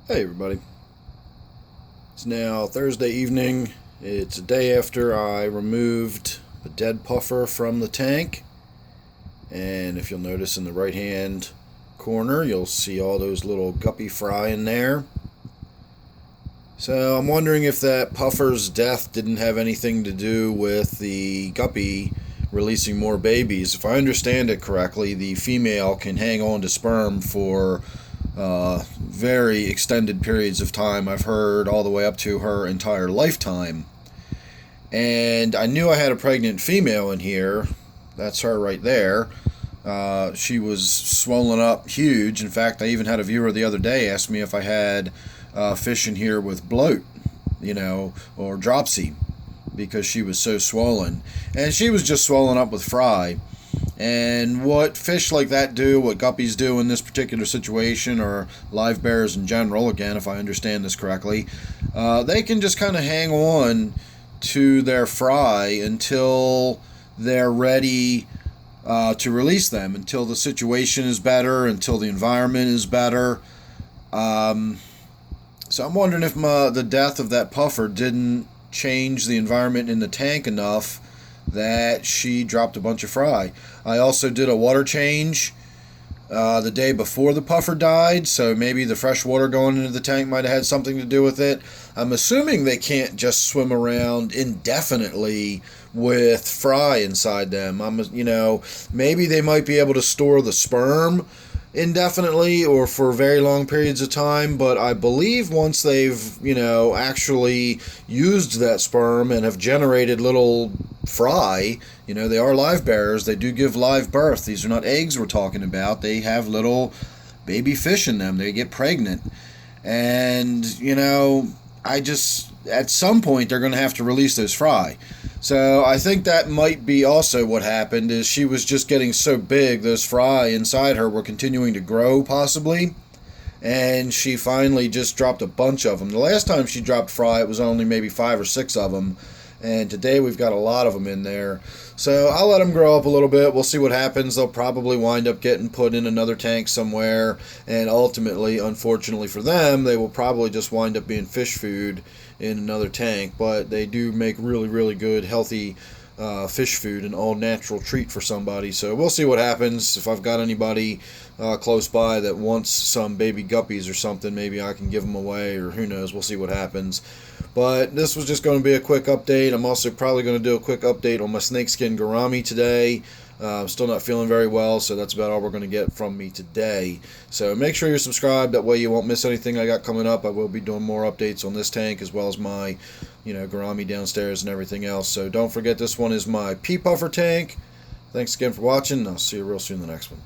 Hey everybody. It's now Thursday evening. It's a day after I removed the dead puffer from the tank. And if you'll notice in the right hand corner, you'll see all those little guppy fry in there. So I'm wondering if that puffer's death didn't have anything to do with the guppy releasing more babies. If I understand it correctly, the female can hang on to sperm for very extended periods of time. I've heard all the way up to her entire lifetime. And I knew I had a pregnant female in here. That's her right there. She was swollen up huge. In fact, I even had a viewer the other day ask me if I had fish in here with bloat, or dropsy, because she was so swollen. And she was just swollen up with fry. And what fish like that do, what guppies do in this particular situation, or live bears in general, again, if I understand this correctly, they can just kind of hang on to their fry until they're ready to release them, until the situation is better, until the environment is better. So I'm wondering if the death of that puffer didn't change the environment in the tank enough that she dropped a bunch of fry. I also did a water change the day before the puffer died, so maybe the fresh water going into the tank might have had something to do with it. I'm assuming they can't just swim around indefinitely with fry inside them. Maybe they might be able to store the sperm indefinitely or for very long periods of time, but I believe once they've actually used that sperm and have generated little fry, they are live bearers, they do give live birth. These are not eggs we're talking about. They have little baby fish in them. They get pregnant, and at some point they're going to have to release those fry. So I think that might be also what happened, is she was just getting so big, those fry inside her were continuing to grow possibly, and she finally just dropped a bunch of them. The last time she dropped fry, it was only maybe 5 or 6 of them, and today we've got a lot of them in there. So I'll let them grow up a little bit. We'll see what happens. They'll probably wind up getting put in another tank somewhere, and ultimately, unfortunately for them, they will probably just wind up being fish food in another tank. But they do make really, really good, healthy fish food, an all-natural treat for somebody. So we'll see what happens. If I've got anybody close by that wants some baby guppies or something, maybe I can give them away, or who knows. We'll see what happens. But this was just going to be a quick update. I'm also probably going to do a quick update on my snakeskin gourami today. I'm still not feeling very well, so that's about all we're going to get from me today. So make sure you're subscribed. That way you won't miss anything I got coming up. I will be doing more updates on this tank as well as my, gourami downstairs and everything else. So don't forget, this one is my pea puffer tank. Thanks again for watching. I'll see you real soon in the next one.